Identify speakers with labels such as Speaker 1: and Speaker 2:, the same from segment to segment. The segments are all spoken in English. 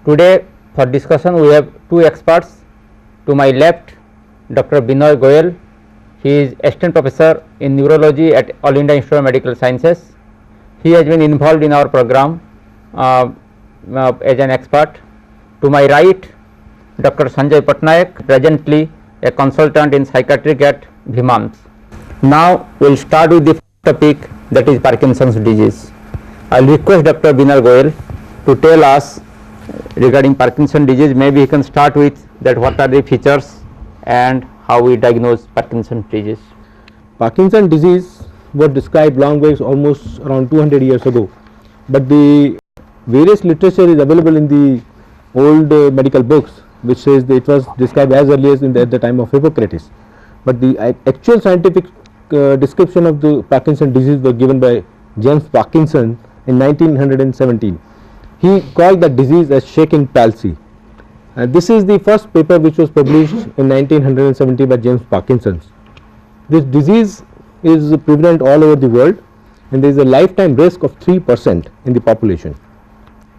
Speaker 1: Today for discussion we have two experts. To my left, Dr. Binoy Goyal. He is Assistant Professor in Neurology at All India Institute of Medical Sciences. He has been involved in our program as an expert. To my right, Dr. Sanjay Patnaik, presently a consultant in psychiatric at Bhimans. Now we will start with the first topic, that is Parkinson's disease. I will request Dr. Binoy Goyal to tell us regarding Parkinson's disease. Maybe he can start with that, what are the features and how we diagnose Parkinson's disease.
Speaker 2: Parkinson's disease was described long ways, almost around 200 years ago, but the various literature is available in the old medical books which says that it was described as early as at the time of Hippocrates, but the actual scientific description of the Parkinson's disease was given by James Parkinson in 1917. He called the disease as shaking palsy. This is the first paper which was published in 1970 by James Parkinson. This disease is prevalent all over the world, and there is a lifetime risk of 3% in the population.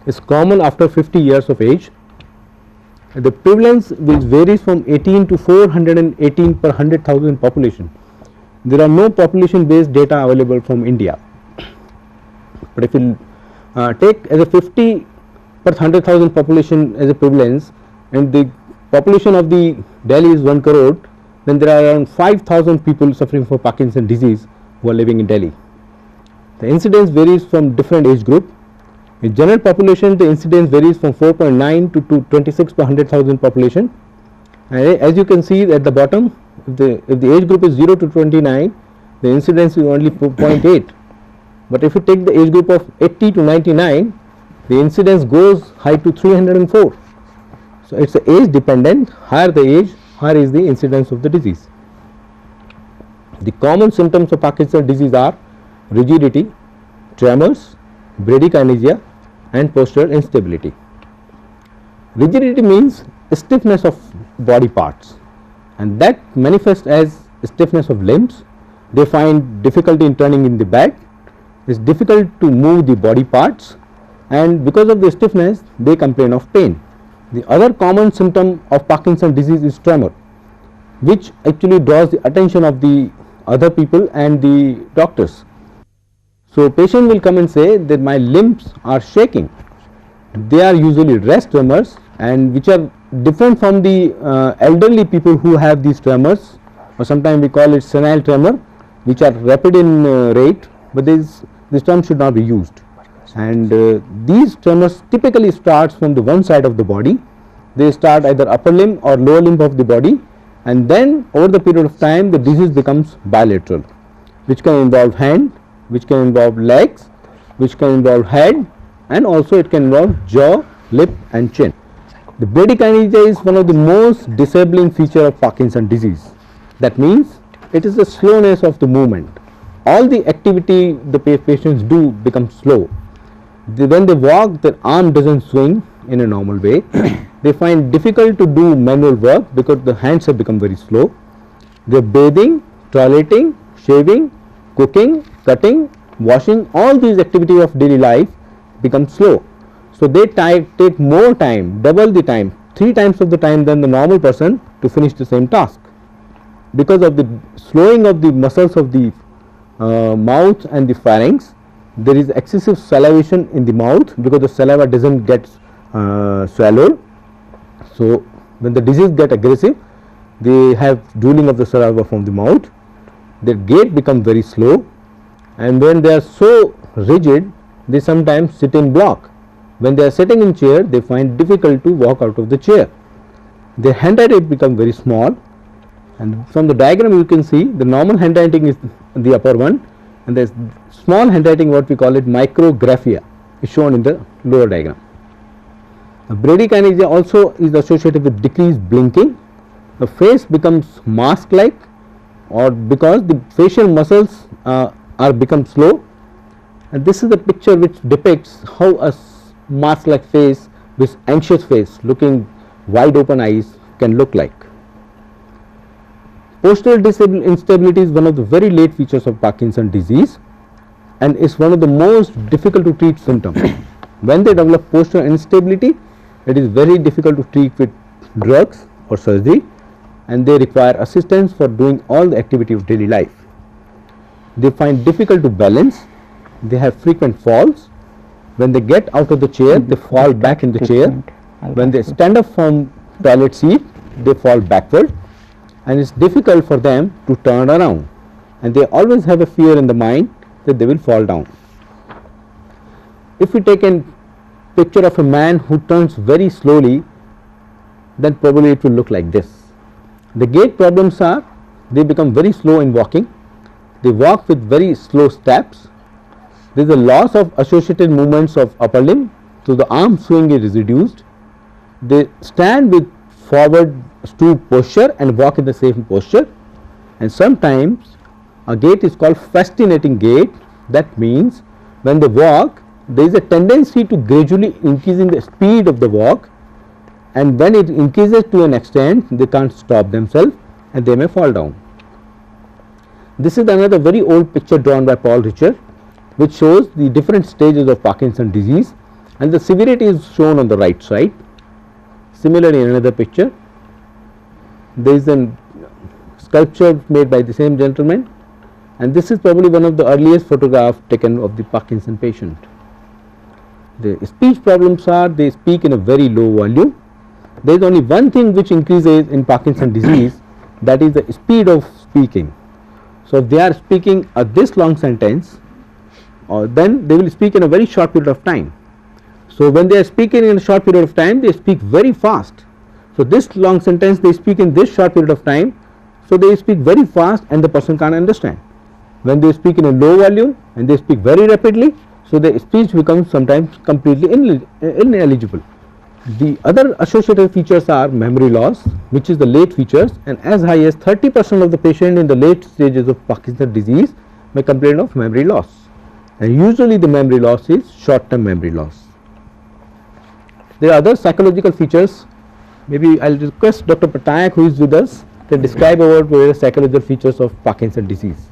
Speaker 2: It is common after 50 years of age. The prevalence which varies from 18 to 418 per 100,000 population. There are no population based data available from India, but if you take as a 50 per 100,000 population as a prevalence, and the population of the Delhi is 1 crore, then there are around 5,000 people suffering from Parkinson's disease who are living in Delhi. The incidence varies from different age group. In general population, the incidence varies from 4.9 to 26 per 100,000 population, and as you can see at the bottom, if the age group is 0 to 29, the incidence is only 0.8, but if you take the age group of 80 to 99, the incidence goes high to 304. So it is age dependent. Higher the age, higher is the incidence of the disease. The common symptoms of Parkinson's disease are rigidity, tremors, bradykinesia and postural instability. Rigidity means stiffness of body parts, and that manifests as stiffness of limbs. They find difficulty in turning in the bed. It is difficult to move the body parts, and because of the stiffness they complain of pain. The other common symptom of Parkinson's disease is tremor, which actually draws the attention of the other people and the doctors. So patient will come and say that my limbs are shaking. They are usually rest tremors, and which are different from the elderly people who have these tremors, or sometimes we call it senile tremor, which are rapid in rate, but this term should not be used. And these tremors typically starts from the one side of the body. They start either upper limb or lower limb of the body, and then over the period of time the disease becomes bilateral, which can involve hand, which can involve legs, which can involve head, and also it can involve jaw, lip and chin. The bradykinesia is one of the most disabling feature of Parkinson's disease. That means it is the slowness of the movement. All the activity the patients do becomes slow. When they walk, their arm doesn't swing in a normal way. They find difficult to do manual work because the hands have become very slow. Their bathing, toileting, shaving, cooking, cutting, washing, all these activities of daily life become slow. So they take more time, double the time, 3 times of the time than the normal person to finish the same task. Because of the slowing of the muscles of the mouth and the pharynx, there is excessive salivation in the mouth because the saliva doesn't get swallowed. So when the disease get aggressive, they have drooling of the saliva from the mouth. Their gait becomes very slow, and when they are so rigid, they sometimes sit in block. When they are sitting in chair, they find difficult to walk out of the chair. Their handwriting become very small, and from the diagram you can see the normal handwriting is the upper one, and there is small handwriting, what we call it micrographia, is shown in the lower diagram. Bradykinesia also is associated with decreased blinking. The face becomes mask like, or because the facial muscles are become slow, and this is the picture which depicts how a mask like face with anxious face looking wide open eyes can look like. Postural instability is one of the very late features of Parkinson's disease, and is one of the most difficult to treat symptoms. When they develop postural instability, it is very difficult to treat with drugs or surgery, and they require assistance for doing all the activity of daily life. They find difficult to balance, they have frequent falls. When they get out of the chair, they fall back in the chair. When they stand up from toilet seat, they fall backward, and it's difficult for them to turn around, and they always have a fear in the mind that they will fall down. If we take a picture of a man who turns very slowly, then probably it will look like this. The gait problems are, they become very slow in walking, they walk with very slow steps, there is a loss of associated movements of upper limb, so the arm swing is reduced, they stand with forward stoop posture and walk in the same posture, and sometimes a gait is called fascinating gait. That means when they walk, there is a tendency to gradually increasing the speed of the walk, and when it increases to an extent, they can't stop themselves and they may fall down. This is another very old picture drawn by Paul Richter, which shows the different stages of Parkinson's disease, and the severity is shown on the right side. Similarly, in another picture, there is a sculpture made by the same gentleman, and this is probably one of the earliest photographs taken of the Parkinson patient. The speech problems are, they speak in a very low volume. There is only one thing which increases in Parkinson's disease, that is the speed of speaking. So, if they are speaking a this long sentence, then they will speak in a very short period of time. So, when they are speaking in a short period of time, they speak very fast. So, this long sentence they speak in this short period of time, so they speak very fast and the person can't understand. When they speak in a low volume and they speak very rapidly, so the speech becomes sometimes completely ineligible. The other associated features are memory loss, which is the late features, and as high as 30% of the patient in the late stages of Parkinson's disease may complain of memory loss, and usually the memory loss is short term memory loss. There are other psychological features. Maybe I will request Dr. Patnaik, who is with us, to describe about various psychological features of Parkinson's disease.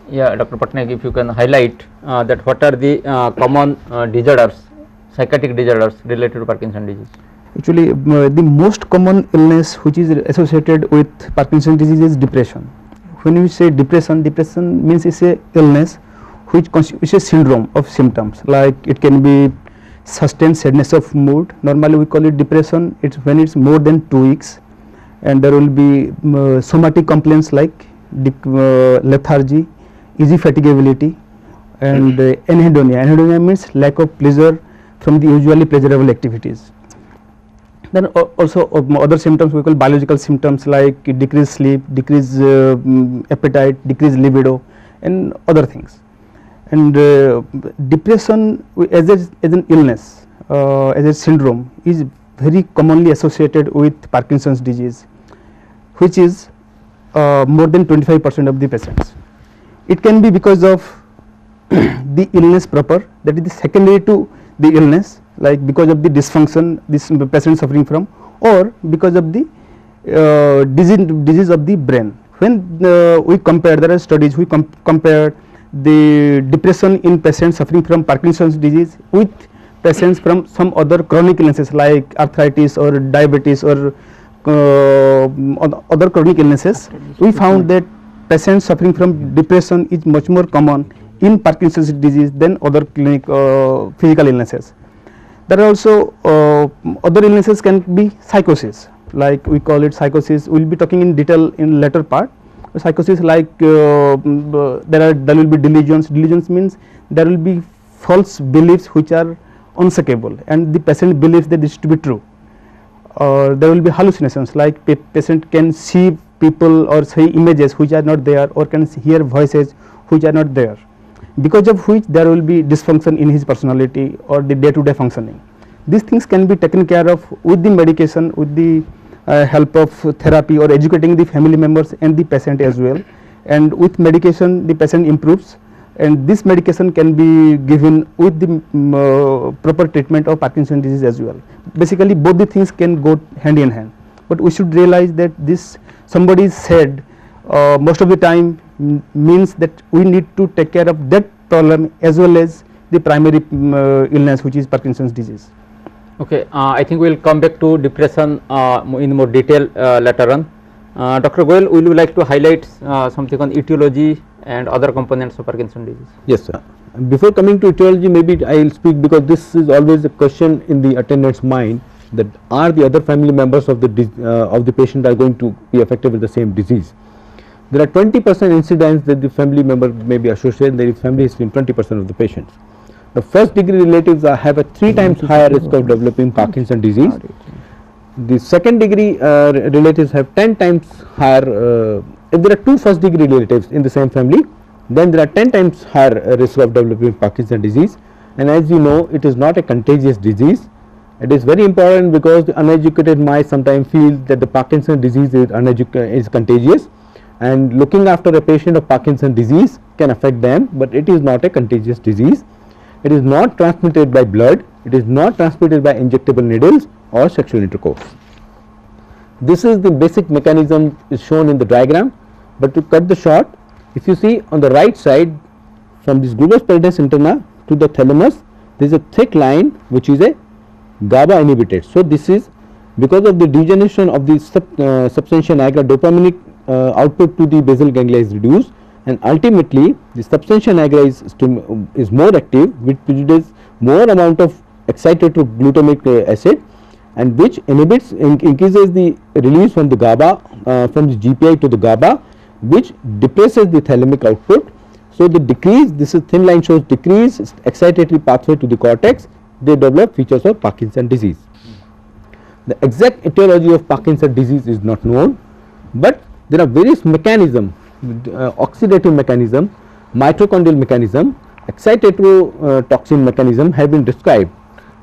Speaker 1: Yeah, Dr. Patnaik, if you can highlight that what are the common disorders, psychiatric disorders related to Parkinson's disease.
Speaker 3: Actually, the most common illness which is associated with Parkinson's disease is depression. When we say depression, depression means it's a illness which constitutes a syndrome of symptoms, like it can be sustained sadness of mood. Normally we call it depression. It's when it's more than 2 weeks, and there will be somatic complaints like lethargy, easy fatigability, and anhedonia. Anhedonia means lack of pleasure from the usually pleasurable activities. Then also other symptoms we call biological symptoms like decreased sleep, decreased appetite, decreased libido, and other things. And depression as an illness, as a syndrome, is very commonly associated with Parkinson's disease, which is more than 25% of the patients. It can be because of the illness proper, that is the secondary to the illness, like because of the dysfunction this patient is suffering from, or because of the disease of the brain. When we compare, there are studies, we compare the depression in patients suffering from Parkinson's disease with patients from some other chronic illnesses like arthritis or diabetes or other chronic illnesses. We found that patients suffering from depression is much more common in Parkinson's disease than other physical illnesses. There are also other illnesses can be psychosis, like we call it psychosis. We will be talking in detail in later part. Psychosis like there will be delusions. Delusions means there will be false beliefs which are unshakable, and the patient believes that this to be true. There will be hallucinations, like patient can see people or see images which are not there, or can hear voices which are not there, because of which there will be dysfunction in his personality or the day-to-day functioning. These things can be taken care of with the medication, with the help of therapy, or educating the family members and the patient as well. And with medication the patient improves, and this medication can be given with the proper treatment of Parkinson's disease as well. Basically both the things can go hand in hand, but we should realize that this somebody said most of the time means that we need to take care of that problem as well as the primary illness which is Parkinson's disease.
Speaker 1: Okay, I think we will come back to depression in more detail later on. Dr. Goel, will you like to highlight something on etiology and other components of Parkinson disease?
Speaker 2: Yes, sir. Before coming to etiology, maybe I will speak, because this is always a question in the attendant's mind, that are the other family members of the patient are going to be affected with the same disease. There are 20% incidence that the family member may be associated. There is family history in 20% of the patients. The first degree relatives have a 3 times higher risk of developing Parkinson disease. The second degree relatives have 10 times higher. If there are 2 first degree relatives in the same family, then there are 10 times higher risk of developing Parkinson disease. And as you know, it is not a contagious disease. It is very important, because the uneducated might sometimes feel that the Parkinson disease is contagious, and looking after a patient of Parkinson disease can affect them, but it is not a contagious disease. It is not transmitted by blood, it is not transmitted by injectable needles or sexual intercourse. This is the basic mechanism is shown in the diagram, but to cut the short, if you see on the right side, from this globus pallidus interna to the thalamus, there is a thick line which is a GABA inhibited. So, this is because of the degeneration of the substantia nigra, dopaminic output to the basal ganglia is reduced, and ultimately the substantia nigra is more active, which produces more amount of excitatory glutamic acid, and which increases the release from the GABA, from the GPI to the GABA, which depresses the thalamic output. So, the decrease, this is thin line shows decrease excitatory pathway to the cortex, they develop features of Parkinson disease. The exact etiology of Parkinson disease is not known, but there are various mechanisms, oxidative mechanism, mitochondrial mechanism, excitatory mechanism have been described.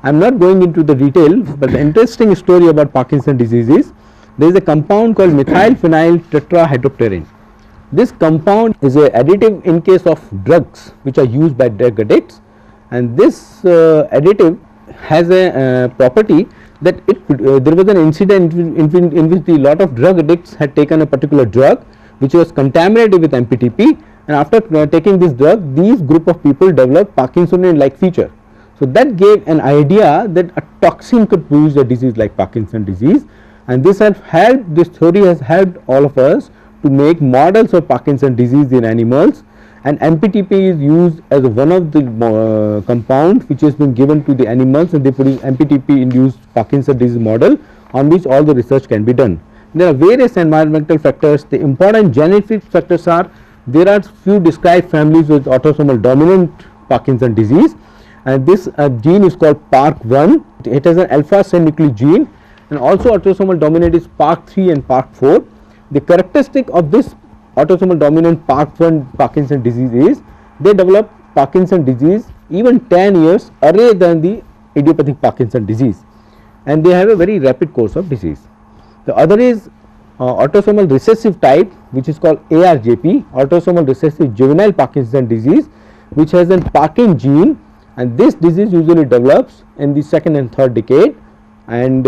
Speaker 2: I am not going into the detail, but the interesting story about Parkinson disease is there is a compound called methylphenyl tetrahydropterin. This compound is a additive in case of drugs which are used by drug addicts, and this additive has a property that there was an incident in which the lot of drug addicts had taken a particular drug which was contaminated with MPTP, and after taking this drug, these group of people developed Parkinsonian like feature. So, that gave an idea that a toxin could produce a disease like Parkinson disease, and this theory has helped all of us to make models of Parkinson disease in animals, and MPTP is used as one of the compounds which has been given to the animals, and they produce MPTP induced Parkinson disease model on which all the research can be done. There are various environmental factors. The important genetic factors are, there are few described families with autosomal dominant Parkinson disease, and this gene is called PARK1. It has an alpha synuclein gene, and also autosomal dominant is PARK3 and PARK4. The characteristic of this autosomal dominant PARK1 Parkinson disease is they develop Parkinson disease even 10 years earlier than the idiopathic Parkinson disease, and they have a very rapid course of disease. The other is autosomal recessive type, which is called ARJP, autosomal recessive juvenile Parkinson disease, which has a Parkin gene, and this disease usually develops in the second and third decade, and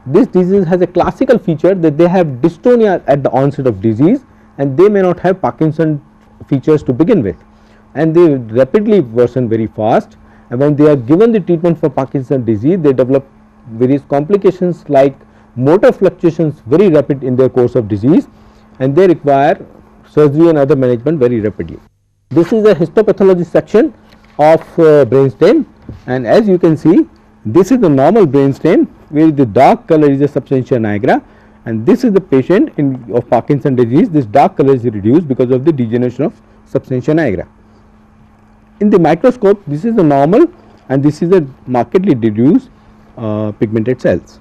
Speaker 2: this disease has a classical feature that they have dystonia at the onset of disease, and they may not have Parkinson features to begin with, and they rapidly worsen very fast, and when they are given the treatment for Parkinson disease, they develop various complications like motor fluctuations very rapid in their course of disease, and they require surgery and other management very rapidly. This is a histopathology section of brainstem, and as you can see, this is the normal brainstem where the dark color is a substantia nigra, and this is the patient of Parkinson disease. This dark color is reduced because of the degeneration of substantia nigra. In the microscope, this is the normal, and this is a markedly reduced pigmented cells.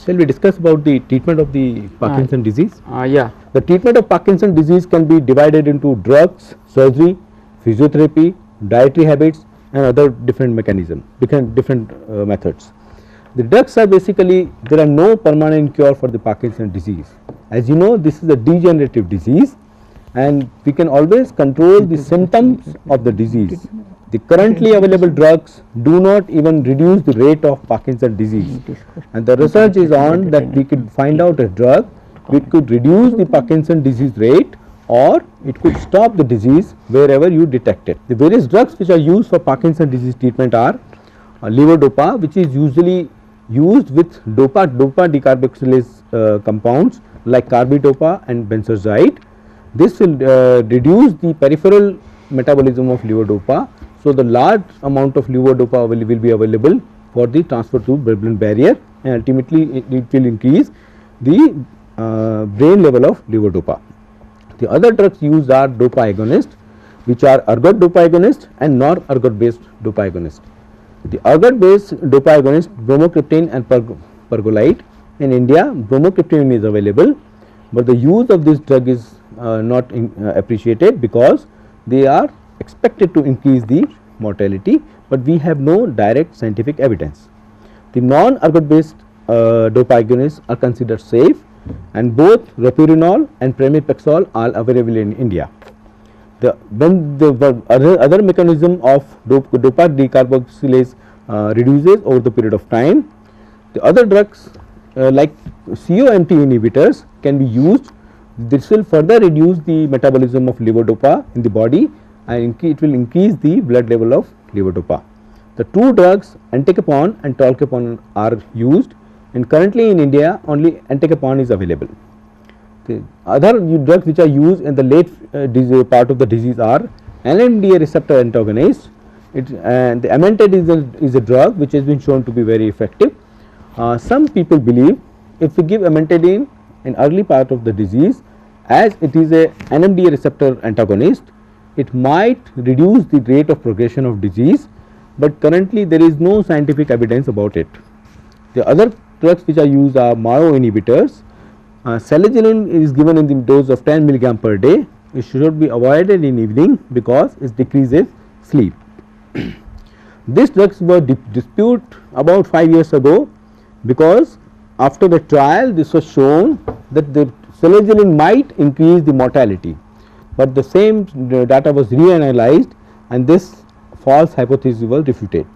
Speaker 2: Shall we discuss about the treatment of the Parkinson disease?
Speaker 1: Yeah.
Speaker 2: The treatment of Parkinson disease can be divided into drugs, surgery, physiotherapy, dietary habits, and other different mechanisms, different methods. The drugs are basically, there are no permanent cure for the Parkinson disease. As you know, this is a degenerative disease, and we can always control the symptoms of the disease. The currently available drugs do not even reduce the rate of Parkinson disease, and the research is on that we could find out a drug which could reduce the Parkinson disease rate, or it could stop the disease wherever you detect it. The various drugs which are used for Parkinson disease treatment are levodopa, which is usually used with dopa decarboxylase compounds like carbidopa and benzoxide. This will reduce the peripheral metabolism of levodopa. So, the large amount of levodopa will be available for the transfer to blood-brain barrier, and ultimately it will increase the brain level of levodopa. The other drugs used are dopa agonists, which are ergot dopa agonist and non-ergot based dopa agonist. The ergot based dopa agonist, bromocriptine and pergolide. In India, bromocriptine is available, but the use of this drug is not appreciated because they are expected to increase the mortality, but we have no direct scientific evidence. The non-ergot based dopa agonists are considered safe, and both ropinirole and pramipexole are available in India. When the other mechanism of dopa decarboxylase reduces over the period of time, the other drugs like COMT inhibitors can be used. This will further reduce the metabolism of levodopa in the body, and it will increase the blood level of levodopa. The two drugs entacapone and tolcapone are used, and currently in India only entacapone is available. The other drugs which are used in the late part of the disease are NMDA receptor antagonists. And the amantadine is a drug which has been shown to be very effective. Some people believe if we give amantadine in early part of the disease, as it is a NMDA receptor antagonist, it might reduce the rate of progression of disease, but currently there is no scientific evidence about it. The other drugs which are used are MAO inhibitors. Selegiline is given in the dose of 10 milligram per day. It should be avoided in evening because it decreases sleep. These drugs were disputed about 5 years ago, because after the trial this was shown that the selegiline might increase the mortality, but the same data was reanalyzed and this false hypothesis was refuted.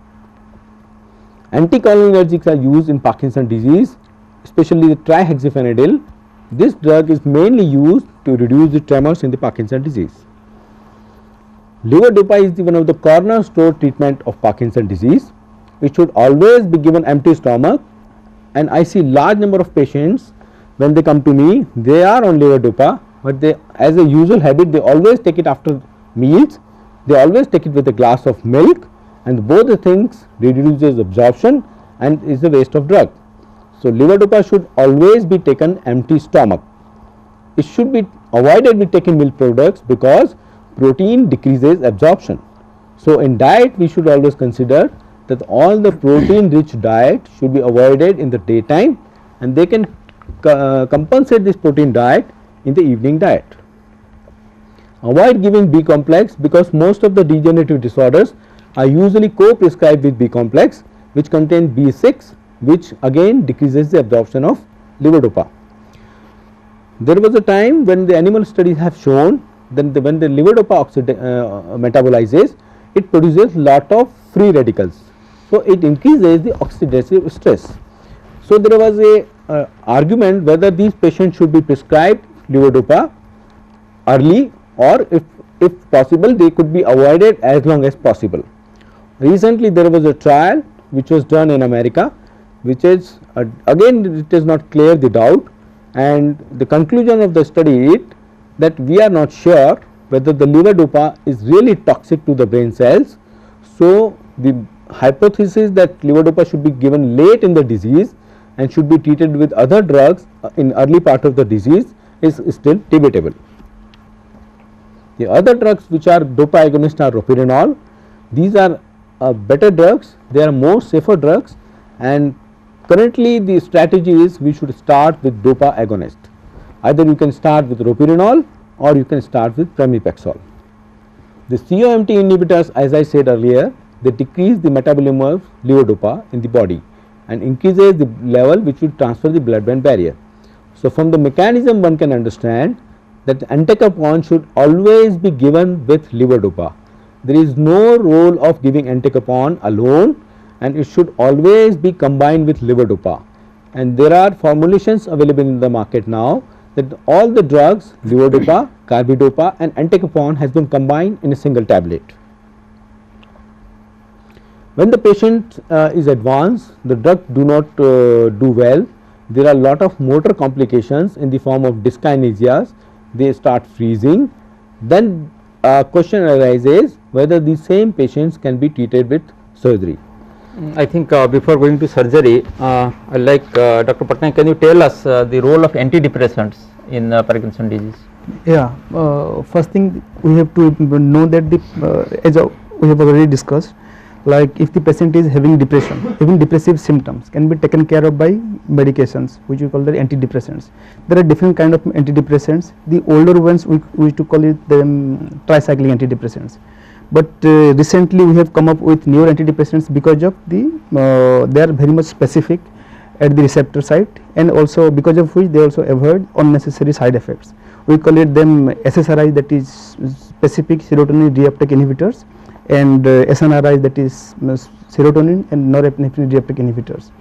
Speaker 2: Anticholinergics are used in Parkinson's disease, especially the trihexyphenidyl. This drug is mainly used to reduce the tremors in the Parkinson's disease. Levodopa is one of the cornerstone treatment of Parkinson's disease. It should always be given empty stomach, and I see large number of patients when they come to me, they are on levodopa, but they, as a usual habit, they always take it after meals. They always take it with a glass of milk, and both the things reduces absorption and is a waste of drug. So, levodopa should always be taken empty stomach. It should be avoided with taking milk products because protein decreases absorption. So, in diet we should always consider that all the protein rich diet should be avoided in the daytime, and they can compensate this protein diet in the evening diet. Avoid giving B complex because most of the degenerative disorders are usually co-prescribed with B complex, which contain B6, which again decreases the absorption of levodopa. There was a time when the animal studies have shown that when the levodopa metabolizes, it produces lot of free radicals. So, it increases the oxidative stress. So, there was a argument whether these patients should be prescribed levodopa early, or if possible they could be avoided as long as possible. Recently there was a trial which was done in America, which is again it is not clear the doubt, and the conclusion of the study is that we are not sure whether the levodopa is really toxic to the brain cells. So, the hypothesis that levodopa should be given late in the disease and should be treated with other drugs in early part of the disease is still debatable. The other drugs which are dopa agonists are ropinirole. These are better drugs, they are more safer drugs, and currently the strategy is we should start with dopa agonist. Either you can start with ropinirole or you can start with pramipexole. The COMT inhibitors, as I said earlier, they decrease the metabolism of levodopa in the body and increases the level which will transfer the blood-brain barrier. So, from the mechanism one can understand that entacapone should always be given with levodopa. There is no role of giving entacapone alone, and it should always be combined with levodopa. And there are formulations available in the market now that all the drugs levodopa, carbidopa and entacapone has been combined in a single tablet. When the patient is advanced, the drug do not do well. There are a lot of motor complications in the form of dyskinesias. They start freezing. Then question arises whether the same patients can be treated with surgery.
Speaker 1: I think before going to surgery, I like Dr. Patnaik, can you tell us the role of antidepressants in Parkinson disease?
Speaker 3: Yeah, first thing we have to know that as we have already discussed, like if the patient is having depression, even depressive symptoms can be taken care of by medications which we call the antidepressants. There are different kind of antidepressants. The older ones we used to call it them tricyclic antidepressants. But recently we have come up with newer antidepressants because of they are very much specific at the receptor site, and also because of which they also avoid unnecessary side effects. We call it them SSRIs, that is specific serotonin reuptake inhibitors, and SNRIs, that is serotonin and norepinephrine reuptake inhibitors.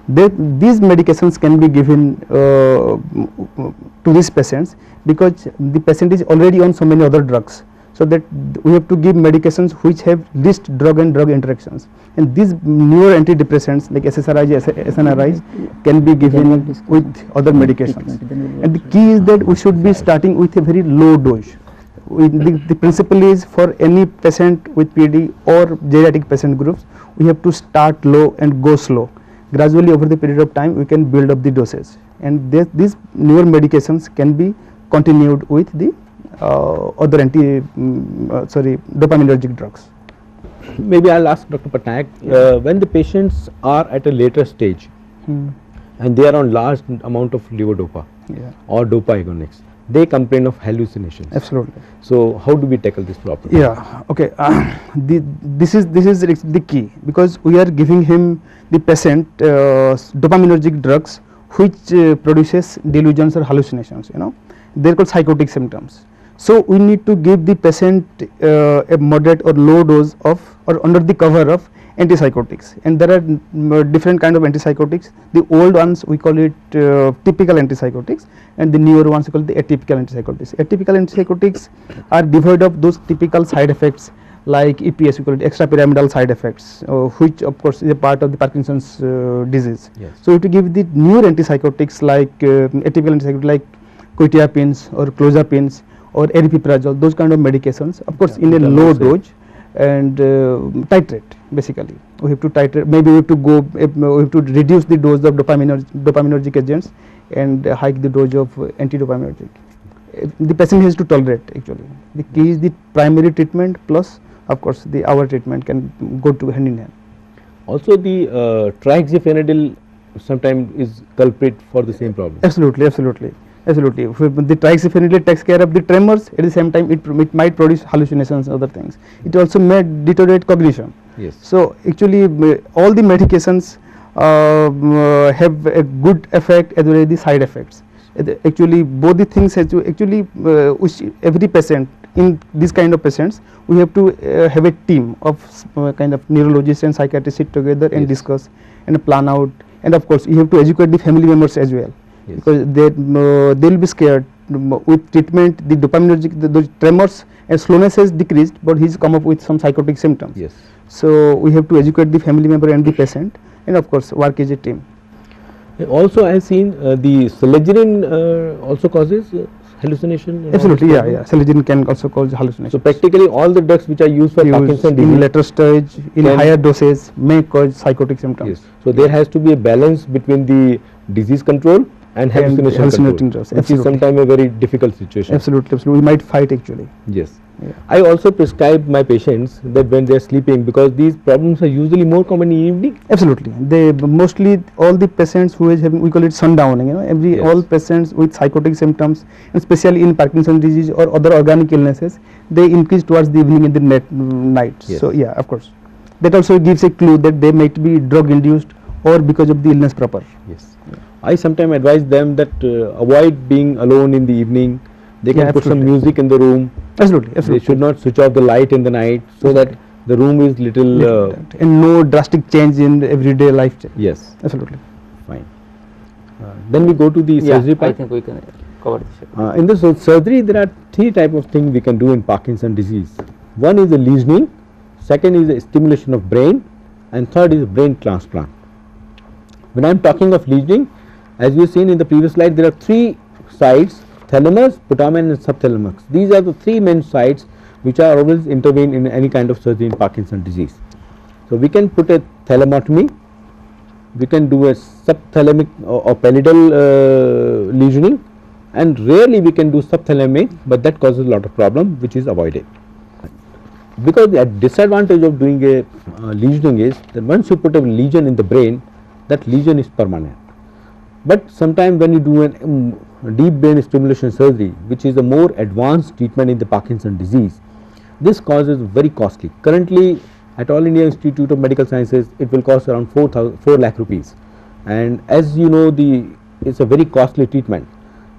Speaker 3: These medications can be given to these patients because the patient is already on so many other drugs. So that we have to give medications which have least drug and drug interactions, and these newer antidepressants like SSRIs, SNRIs can be given with other medications. And the key is that we should be starting with a very low dose. The principle is for any patient with PD or geriatric patient groups, we have to start low and go slow. Gradually over the period of time we can build up the dosage, and these newer medications can be continued with the other dopaminergic drugs.
Speaker 2: Maybe I'll ask Dr. Patnaik, when the patients are at a later stage and they are on large amount of levodopa or dopa agonists, they complain of hallucinations.
Speaker 3: Absolutely.
Speaker 2: So how do we tackle this problem?
Speaker 3: Yeah, okay. This is the key, because we are giving the patient dopaminergic drugs which produces delusions or hallucinations, they are called psychotic symptoms. So we need to give the patient a moderate or low dose of, or under the cover of, antipsychotics, and there are different kind of antipsychotics. The old ones we call it typical antipsychotics, and the newer ones we call the atypical antipsychotics. Atypical antipsychotics are devoid of those typical side effects like EPS, we call it extrapyramidal side effects, which of course is a part of the Parkinson's disease.
Speaker 2: Yes.
Speaker 3: So we have to give the newer antipsychotics like atypical antipsychotics like quetiapines or clozapines or aripiprazole, those kind of medications, of course in a low dose, and titrate. Basically we have to titrate, maybe we have to go, we have to reduce the dose of dopaminergic agents and hike the dose of antidopaminergic. The patient has to tolerate. Actually the key is the primary treatment plus of course the hour treatment can go to hand in hand.
Speaker 2: Also the trihexyphenidyl sometimes is culprit for the same problem.
Speaker 3: Absolutely, absolutely. Absolutely. The trihexyphenidyl takes care of the tremors, at the same time it might produce hallucinations and other things. It also may deteriorate cognition.
Speaker 2: Yes.
Speaker 3: So actually all the medications have a good effect as well as the side effects. Actually both the things has to actually which every patient, in this kind of patients we have to have a team of kind of neurologists and psychiatrists sit together and discuss and plan out, and of course you have to educate the family members as well. Yes. Because they will be scared. With treatment the dopaminergic, the tremors and slowness has decreased, but he's come up with some psychotic symptoms.
Speaker 2: Yes.
Speaker 3: So we have to educate the family member and the patient, and of course work as a team.
Speaker 2: Also I have seen the Selegirin also causes hallucination.
Speaker 3: Absolutely, yeah. Selegirin can also cause hallucination.
Speaker 2: So practically all the drugs which are used for Parkinson's disease
Speaker 3: in later stage, in higher doses, may cause psychotic symptoms.
Speaker 2: Yes. So there has to be a balance between the disease control and hallucination control, which is sometimes a very difficult situation.
Speaker 3: Absolutely, absolutely. We might fight actually.
Speaker 2: Yes. Yeah. I also prescribe my patients that when they are sleeping, because these problems are usually more common in the evening.
Speaker 3: Absolutely. They mostly all the patients who is having, we call it sundowning, all patients with psychotic symptoms, and especially in Parkinson's disease or other organic illnesses, they increase towards the evening and the night. Yes. So yeah, of course, that also gives a clue that they might be drug induced or because of the illness proper.
Speaker 2: Yes. Yeah. I sometimes advise them that avoid being alone in the evening. They can put some music in the room.
Speaker 3: Absolutely.
Speaker 2: They should not switch off the light in the night, so that the room is little
Speaker 3: and no drastic change in everyday life.
Speaker 2: Yes.
Speaker 3: Absolutely.
Speaker 2: Fine. Then we go to the surgery part.
Speaker 1: I think we can cover this.
Speaker 2: In the surgery, there are three types of things we can do in Parkinson's disease. One is the lesioning, second is the stimulation of brain, and third is brain transplant. When I am talking of lesioning, as we have seen in the previous slide, there are three sites: thalamus, putamen and subthalamus. These are the three main sites which are always intervened in any kind of surgery in Parkinson's disease. So, we can put a thalamotomy, we can do a subthalamic or pallidal lesioning, and rarely we can do subthalamic, but that causes a lot of problem which is avoided. Because the disadvantage of doing a lesioning is that once you put a lesion in the brain, that lesion is permanent. But sometimes when you do a deep brain stimulation surgery, which is a more advanced treatment in the Parkinson's disease, this causes very costly. Currently at All India Institute of Medical Sciences, it will cost around 4 lakh rupees, and as you know, it's a very costly treatment.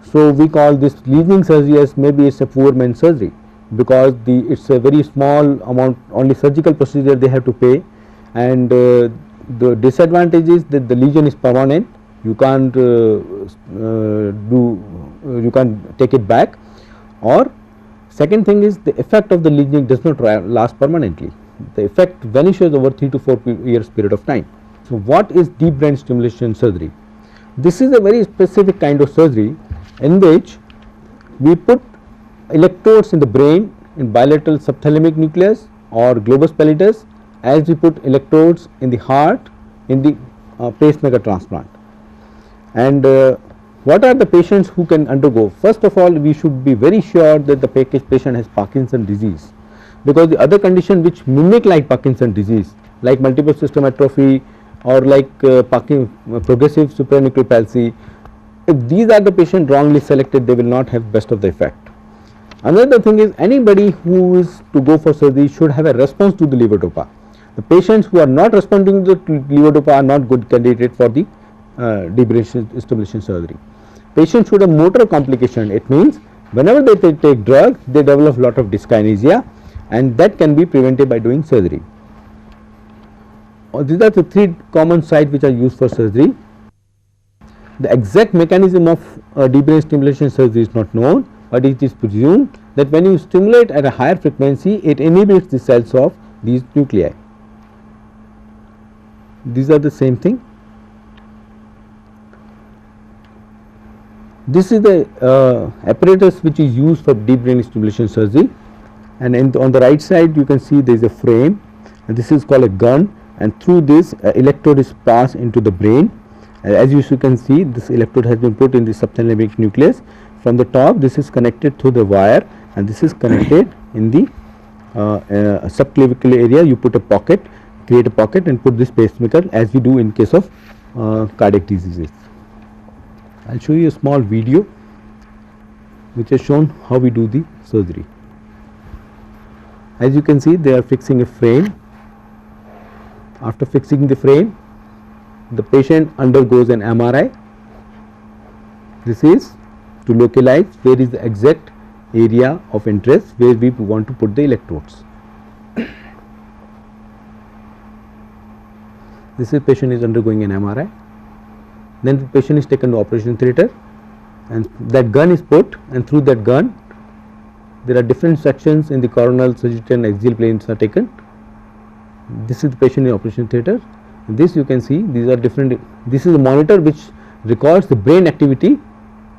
Speaker 2: So we call this lesioning surgery as maybe it's a poor man's surgery, because it's a very small amount, only surgical procedure they have to pay, and the disadvantage is that the lesion is permanent. You can't you can't take it back, or second thing is the effect of the lesioning does not last permanently. The effect vanishes over 3 to 4 years period of time. So what is deep brain stimulation surgery? This is a very specific kind of surgery in which we put electrodes in the brain in bilateral subthalamic nucleus or globus pallidus, as we put electrodes in the heart in the pacemaker transplant. And what are the patients who can undergo? First of all, we should be very sure that the patient has Parkinson's disease, because the other condition which mimic like Parkinson's disease, like multiple system atrophy or like progressive supranuclear palsy, if these are the patient wrongly selected, they will not have best of the effect. Another thing is, anybody who is to go for surgery should have a response to the levodopa. The patients who are not responding to the levodopa are not good candidate for the deep brain stimulation surgery. Patients should have motor complication. It means whenever they take drug, they develop lot of dyskinesia, and that can be prevented by doing surgery. These are the three common sites which are used for surgery. The exact mechanism of deep brain stimulation surgery is not known, but it is presumed that when you stimulate at a higher frequency, it inhibits the cells of these nuclei. These are the same thing. This is the apparatus which is used for deep brain stimulation surgery, and on the right side you can see there is a frame, and this is called a gun, and through this electrode is passed into the brain. As you can see, this electrode has been put in the subthalamic nucleus. From the top, this is connected through the wire, and this is connected in the subclavicular area. You put a pocket, create a pocket, and put this pacemaker, as we do in case of cardiac diseases. I will show you a small video which has shown how we do the surgery. As you can see, they are fixing a frame. After fixing the frame, the patient undergoes an MRI. This is to localize where is the exact area of interest where we want to put the electrodes. This is patient is undergoing an MRI. Then the patient is taken to operation theatre, and that gun is put, and through that gun there are different sections in the coronal, sagittal and axial planes are taken. This is the patient in operation theatre. This you can see, these are different. This is a monitor which records the brain activity,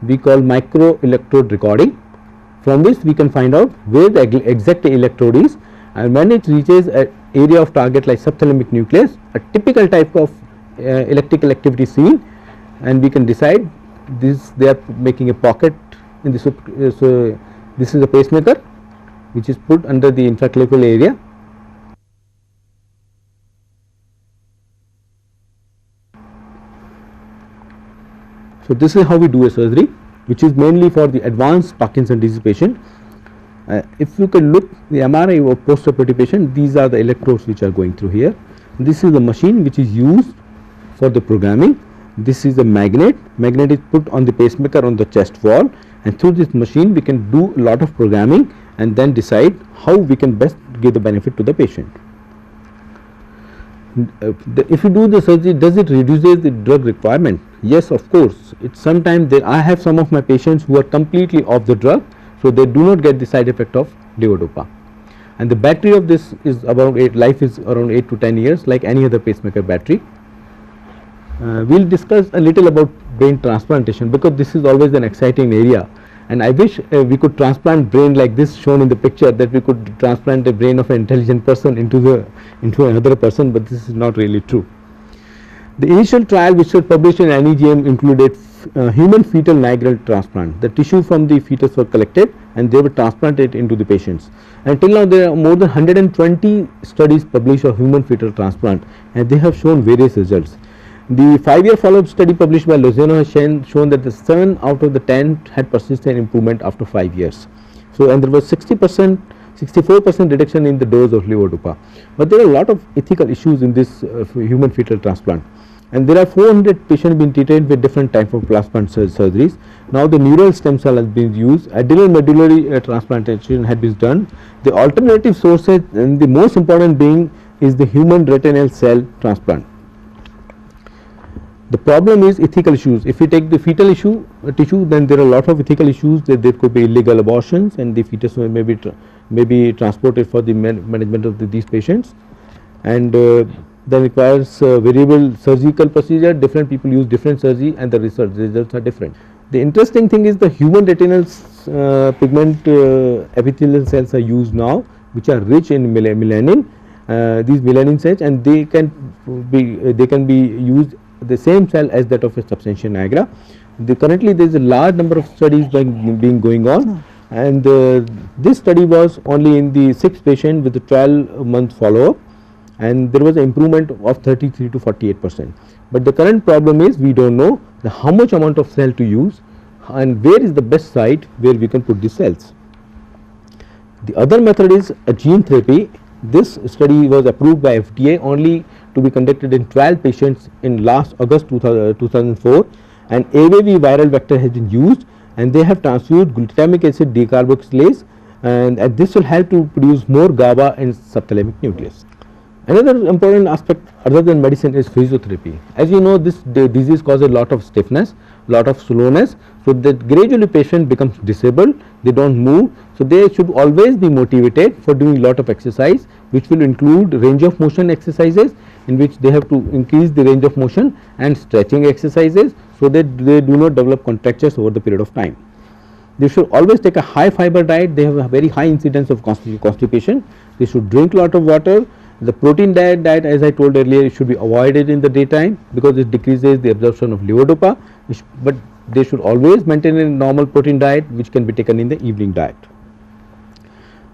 Speaker 2: we call micro electrode recording. From this we can find out where the exact electrode is, and when it reaches an area of target like subthalamic nucleus, a typical type of electrical activity seen, and we can decide this. They are making a pocket in the so this is a pacemaker which is put under the intraclavicular area. So this is how we do a surgery, which is mainly for the advanced Parkinson's disease patient. If you can look the MRI or post-operative patient, these are the electrodes which are going through here. This is the machine which is used for the programming. This is a magnet. Magnet is put on the pacemaker on the chest wall, and through this machine we can do a lot of programming and then decide how we can best give the benefit to the patient. If you do the surgery, does it reduce the drug requirement? Yes, of course. It's sometimes I have some of my patients who are completely off the drug, so they do not get the side effect of levodopa. and the battery of this is about life is around 8 to 10 years, like any other pacemaker battery. We'll discuss a little about brain transplantation, because this is always an exciting area, and I wish we could transplant brain like this shown in the picture, that we could transplant the brain of an intelligent person into another person, but this is not really true. The initial trial which was published in NEJM included human fetal nigral transplant. The tissue from the fetus were collected and they were transplanted into the patients. And till now there are more than 120 studies published of human fetal transplant, and they have shown various results. The 5-year follow-up study published by Lozano has shown that the 7 out of the 10 had persistent improvement after 5 years. So, and there was 60%, 64% reduction in the dose of levodopa. But there are a lot of ethical issues in this human fetal transplant. And there are 400 patients being treated with different types of transplant surgeries. Now the neural stem cell has been used, adrenal medullary transplantation had been done. The alternative sources, and the most important being, is the human retinal cell transplant. The problem is ethical issues. If we take the fetal tissue, then there are a lot of ethical issues, that there could be illegal abortions, and the fetus may be transported for the management of these patients, and that requires variable surgical procedure. Different people use different surgery, and the results are different. The interesting thing is the human retinal pigment epithelial cells are used now, which are rich in melanin. These melanin cells, and they can be used the same cell as that of a substantia nigra. Currently there is a large number of studies being going on, and this study was only in the 6 patients with a 12-month follow-up, and there was an improvement of 33 to 48%. But the current problem is we don't know how much amount of cell to use and where is the best site where we can put the cells. The other method is a gene therapy. This study was approved by FDA only to be conducted in 12 patients in last August 2004, and AAV viral vector has been used, and they have transfused glutamic acid decarboxylase, and this will help to produce more GABA in subthalamic nucleus. Another important aspect other than medicine is physiotherapy. As you know, this disease causes a lot of stiffness, lot of slowness, so that gradually patient becomes disabled, they don't move. So they should always be motivated for doing lot of exercise, which will include range of motion exercises, in which they have to increase the range of motion, and stretching exercises, so that they do not develop contractures over the period of time. They should always take a high fiber diet. They have a very high incidence of constipation. They should drink lot of water. The protein diet, as I told earlier, it should be avoided in the daytime, because it decreases the absorption of levodopa, but they should always maintain a normal protein diet, which can be taken in the evening diet.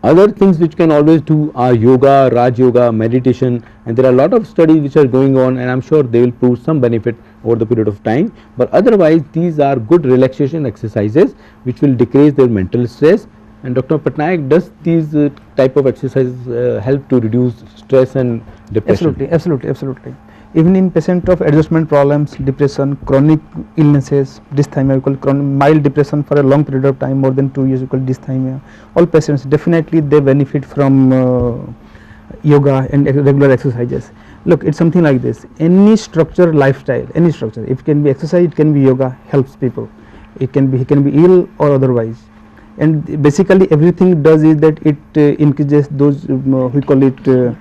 Speaker 2: Other things which can always do are yoga, Raj Yoga, meditation, and there are a lot of studies which are going on, and I am sure they will prove some benefit over the period of time. But otherwise these are good relaxation exercises which will decrease their mental stress. And Dr. Patnaik, does these type of exercises help to reduce stress and depression?
Speaker 3: Absolutely. Even in patient of adjustment problems, depression, chronic illnesses, dysthymia, we call chronic mild depression for a long period of time, more than 2 years, we call dysthymia. All patients definitely they benefit from yoga and regular exercises. Look, it's something like this. Any structure, lifestyle, any structure, if it can be exercise, it can be yoga, helps people. It can be ill or otherwise. And basically everything does is that it increases those we call it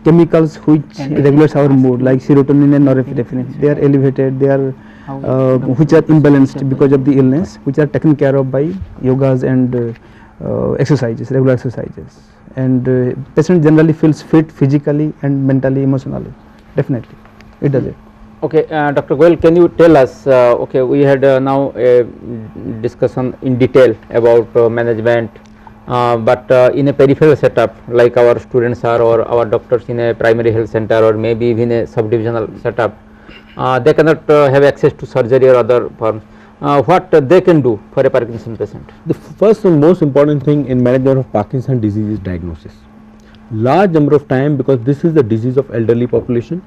Speaker 3: chemicals which regulates our mood, like serotonin and norepinephrine. They are elevated, they are which are imbalanced because of the illness, which are taken care of by yogas and exercises, regular exercises. And patient generally feels fit physically and mentally, emotionally. Definitely it does it.
Speaker 1: Okay, Dr. Goel, can you tell us, okay, we had now a discussion in detail about management, but in a peripheral setup, like our students are, or our doctors in a primary health center, or maybe even a subdivisional setup, they cannot have access to surgery or other forms. What they can do for a Parkinson patient?
Speaker 2: The first and most important thing in management of Parkinson disease is diagnosis. Large number of time, because this is the disease of elderly population,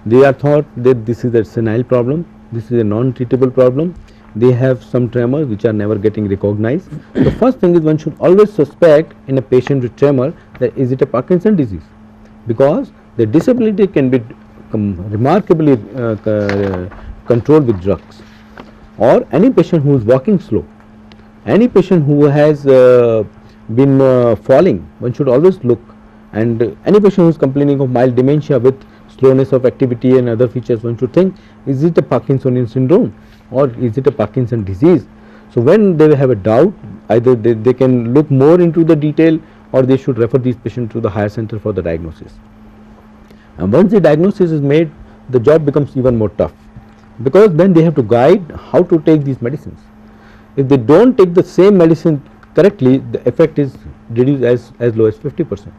Speaker 2: they are thought that this is a senile problem, this is a non-treatable problem, they have some tremors which are never getting recognized. The first thing is one should always suspect in a patient with tremor that is it a Parkinson disease, because the disability can be remarkably controlled with drugs. Or any patient who is walking slow, any patient who has been falling, one should always look. And any patient who is complaining of mild dementia with slowness of activity and other features, one should think, is it a Parkinsonian syndrome or is it a Parkinson disease? So when they have a doubt, either they can look more into the detail, or they should refer these patients to the higher center for the diagnosis. And once the diagnosis is made, the job becomes even more tough, because then they have to guide how to take these medicines. If they don't take the same medicine correctly, the effect is reduced as low as 50%.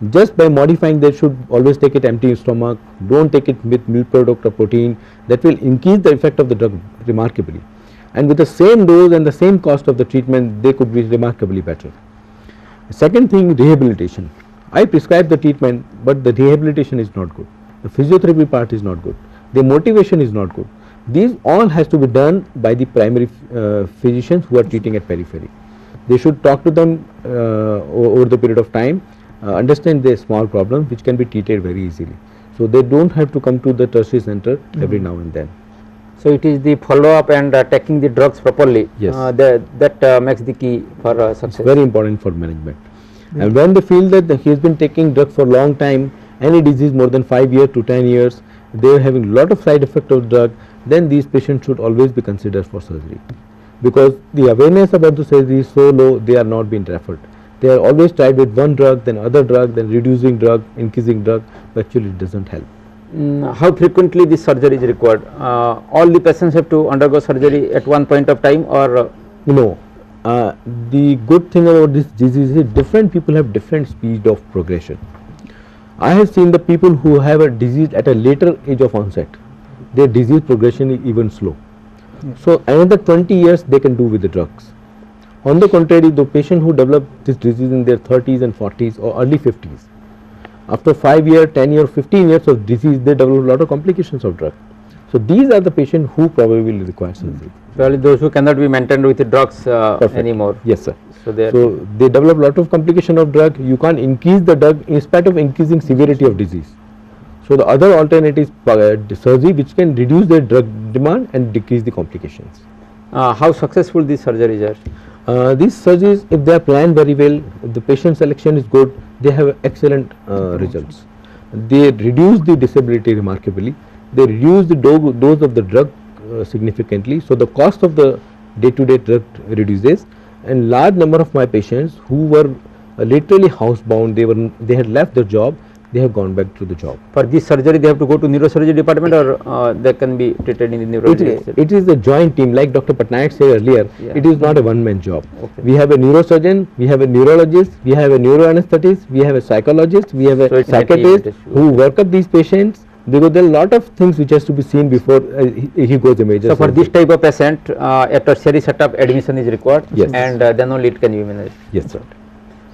Speaker 2: Just by modifying, they should always take it empty stomach, don't take it with milk product or protein. That will increase the effect of the drug remarkably, and with the same dose and the same cost of the treatment, they could be remarkably better. The second thing, rehabilitation. I prescribe the treatment, but the rehabilitation is not good. The physiotherapy part is not good. The motivation is not good. These all has to be done by the primary physicians who are treating at periphery. They should talk to them over the period of time, understand their small problems which can be treated very easily. So they don't have to come to the tertiary center every now and then.
Speaker 1: So it is the follow up and taking the drugs properly.
Speaker 2: Yes.
Speaker 1: That makes the key for success.
Speaker 2: It's very important for management. And when they feel that he has been taking drugs for a long time, any disease more than 5 years to 10 years, they are having a lot of side effect of drug, then these patients should always be considered for surgery, because the awareness about the surgery is so low, they are not being referred. They are always tried with one drug, then other drug, then reducing drug, increasing drug, but actually it doesn't help.
Speaker 1: How frequently this surgery is required? All the patients have to undergo surgery at one point of time, or
Speaker 2: No. The good thing about this disease is different people have different speed of progression. I have seen the people who have a disease at a later age of onset, their disease progression is even slow. So another 20 years they can do with the drugs. On the contrary, the patient who develop this disease in their 30s and 40s or early 50s, after 5 years, 10 years, 15 years of disease, they develop a lot of complications of drug. So these are the patients who probably will require surgery.
Speaker 1: probably those who cannot be maintained with the drugs anymore.
Speaker 2: Yes, sir.
Speaker 1: So
Speaker 2: they develop a lot of complication of drug. You can't increase the drug in spite of increasing severity of disease. So the other alternative is surgery, which can reduce the drug demand and decrease the complications.
Speaker 1: how successful these surgeries are?
Speaker 2: These surgeries, if they are planned very well, if the patient selection is good, they have excellent results. They reduce the disability remarkably. They reduce the dose of the drug significantly. So the cost of the day-to-day drug reduces. And large number of my patients who were literally housebound, they had left their job, they have gone back to the job.
Speaker 1: For this surgery, they have to go to neurosurgery department, or they can be treated in the neurology?
Speaker 2: It is a joint team, like Dr. Patnaik said earlier.
Speaker 1: Yeah.
Speaker 2: It is not a one-man job.
Speaker 1: Okay.
Speaker 2: We have a neurosurgeon, we have a neurologist, we have a neuroanesthetist, we have a psychologist, we have
Speaker 1: So
Speaker 2: a
Speaker 1: it's a team,
Speaker 2: psychiatrist
Speaker 1: it is true.
Speaker 2: who work up these patients, because there are a lot of things which has to be seen before he goes a major
Speaker 1: So for
Speaker 2: surgery.
Speaker 1: this type of patient, a tertiary setup admission is required,
Speaker 2: Yes.
Speaker 1: and then only it can be managed.
Speaker 2: Yes, sir.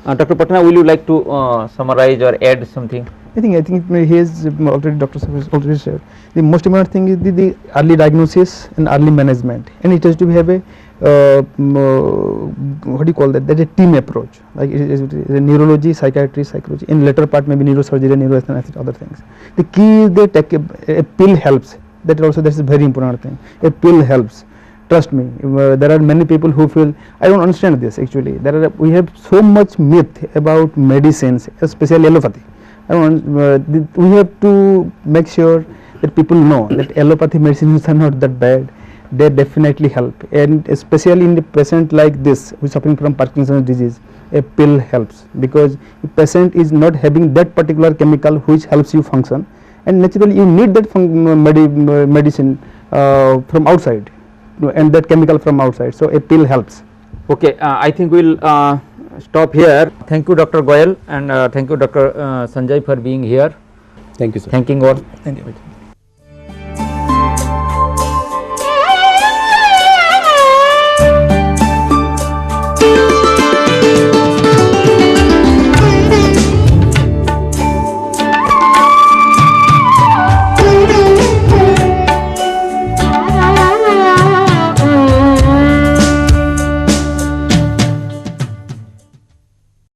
Speaker 1: Dr. Patna, will you like to summarize or add something?
Speaker 3: I think he has already, Dr. Sahib has already said, the most important thing is the early diagnosis and early management, and it has to have a what do you call that? That a team approach. Like it is a neurology, psychiatry, psychology. In later part, maybe neurosurgery, neuroanesthesia, other things. The key is they take a pill helps. That's a very important thing. A pill helps. Trust me, there are many people who feel, I don't understand this actually. We have so much myth about medicines, especially allopathy. We have to make sure that people know that allopathy medicines are not that bad. They definitely help, and especially in the patient like this who is suffering from Parkinson's disease, a pill helps, because the patient is not having that particular chemical which helps you function, and naturally you need that medicine from outside, and that chemical from outside. So a pill helps.
Speaker 1: Okay, I think we'll stop here. Thank you, Dr. Goyal, and thank you, Dr. Sanjay, for being here.
Speaker 2: Thank you, sir.
Speaker 1: Thanking all.
Speaker 3: Thank you.